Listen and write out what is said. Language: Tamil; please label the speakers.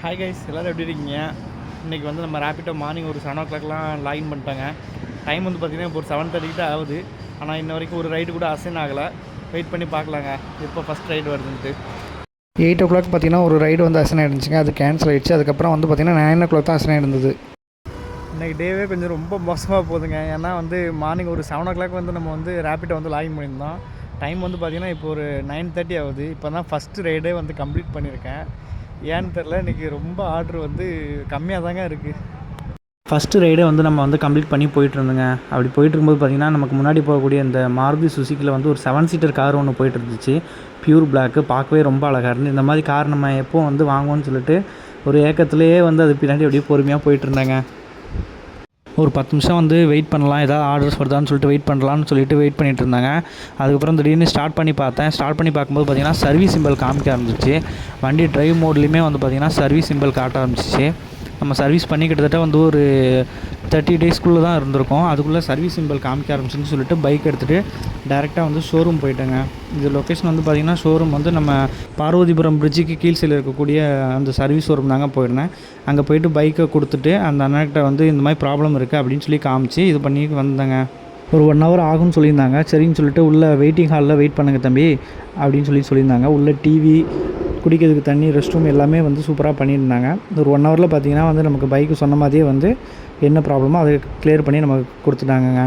Speaker 1: ஹாய் கைஸ், எல்லோரும் எப்படி இருக்கீங்க? இன்றைக்கி வந்து நம்ம ரேப்பிட்டோ மார்னிங் ஒரு 7 o'clockலாம் லாகின் பண்ணிட்டாங்க. டைம் வந்து பார்த்திங்கன்னா இப்போ ஒரு 7:30 கிட்ட ஆகுது. ஆனால் இன்ன வரைக்கும் ஒரு ரைடு கூட அசைன் ஆகலை. வெயிட் பண்ணி பார்க்கலாங்க எப்போ ஃபஸ்ட் ரைடு வருதுன்ட்டு.
Speaker 2: 8 o'clock பார்த்திங்கன்னா ஒரு ரைடு வந்து அசைன் ஆகிடுச்சுங்க. அது கேன்சல் ஆகிடுச்சு. அதுக்கப்புறம் வந்து பார்த்திங்கன்னா 9 o'clock தான் அசைன் ஆகிருந்தது.
Speaker 1: இன்றைக்கி டேவே கொஞ்சம் ரொம்ப மோசமாக போகுதுங்க. ஏன்னா வந்து மார்னிங் ஒரு 7 o'clock வந்து நம்ம வந்து ரேப்பிட்டோ வந்து லாகின் பண்ணியிருந்தோம். டைம் வந்து பார்த்திங்கன்னா இப்போ ஒரு 9:30 ஆகுது. இப்போ தான் ஃபஸ்ட்டு ரைடே வந்து கம்ப்ளீட் பண்ணியிருக்கேன். ஏன்னு தெரில, இன்றைக்கி ரொம்ப ஆர்டர் வந்து கம்மியாக தாங்க இருக்குது.
Speaker 3: ஃபஸ்ட்டு ரைடே வந்து நம்ம வந்து கம்ப்ளீட் பண்ணி போயிட்டுருந்தோங்க. அப்படி போயிட்டுருக்கும்போது பார்த்திங்கன்னா நமக்கு முன்னாடி போகக்கூடிய இந்த மாருதி சுசுக்கியில் வந்து ஒரு 7 சீட்டர் கார் ஒன்று போயிட்டு இருந்துச்சு. பியூர் பிளாக்கு, பார்க்கவே ரொம்ப அழகாக இருந்து. இந்த மாதிரி கார் நம்ம எப்போ வந்து வாங்குவோன்னு சொல்லிட்டு ஒரு ஏக்கத்துலேயே வந்து அது பின்னாடி அப்படியே பொறுமையாக போயிட்டுருந்தாங்க. ஒரு 10 நிமிஷம் வந்து வெயிட் பண்ணலாம், ஏதாவது ஆர்டர்ஸ் வருதான்னு சொல்லிட்டு வெயிட் பண்ணலான்னு சொல்லிட்டு வெயிட் பண்ணிகிட்டு இருந்தாங்க. அதுக்கப்புறம் திடீர்னு ஸ்டார்ட் பண்ணி பார்க்கும்போது பார்த்திங்கன்னா சர்வீஸ் சிம்பிள் காமிக்க ஆரம்பிச்சிச்சு. வண்டி ட்ரைவ் மோட்லேயுமே வந்து பார்த்திங்கன்னா சர்வீஸ் சிம்பிள் காட்ட ஆரம்பிச்சிச்சு. நம்ம சர்வீஸ் பண்ணி கிட்டத்தட்ட வந்து ஒரு 30 டேஸ்க்குள்ளே தான் இருந்திருக்கோம். அதுக்குள்ளே சர்வீஸ் சிம்பிள் காமிக்க ஆரம்பிச்சுன்னு சொல்லிட்டு பைக் எடுத்துகிட்டு டேரெக்டாக வந்து ஷோரூம் போயிட்டேங்க. இது லொக்கேஷன் வந்து பார்த்திங்கன்னா ஷோரூம் வந்து நம்ம பார்வதிபுரம் பிரிட்ஜுக்கு கீழ் சைடில் இருக்கக்கூடிய அந்த சர்வீஸ் ஷோரூம் தாங்க போயிருந்தேன். அங்கே போய்ட்டு பைக்கை கொடுத்துட்டு அந்த அண்ணாக்கிட்ட வந்து இந்த மாதிரி ப்ராப்ளம் இருக்குது அப்படின்னு சொல்லி காமிச்சு இது பண்ணி வந்தேங்க. ஒரு 1 hour ஆகும்னு சொல்லியிருந்தாங்க. சரின்னு சொல்லிட்டு உள்ளே வெயிட்டிங் ஹாலில் வெயிட் பண்ணுங்கள் தம்பி அப்படின்னு சொல்லியிருந்தாங்க. உள்ளே டிவி, குடிக்கிறதுக்கு தண்ணி, ரெஸ்ட் ரூம் எல்லாமே வந்து சூப்பராக பண்ணியிருந்தாங்க. ஒரு 1 hourல பார்த்திங்கன்னா வந்து நமக்கு பைக்கு சொன்ன மாதிரியே வந்து என்ன ப்ராப்ளமோ அதை கிளியர் பண்ணி நமக்கு கொடுத்துட்டாங்கங்க.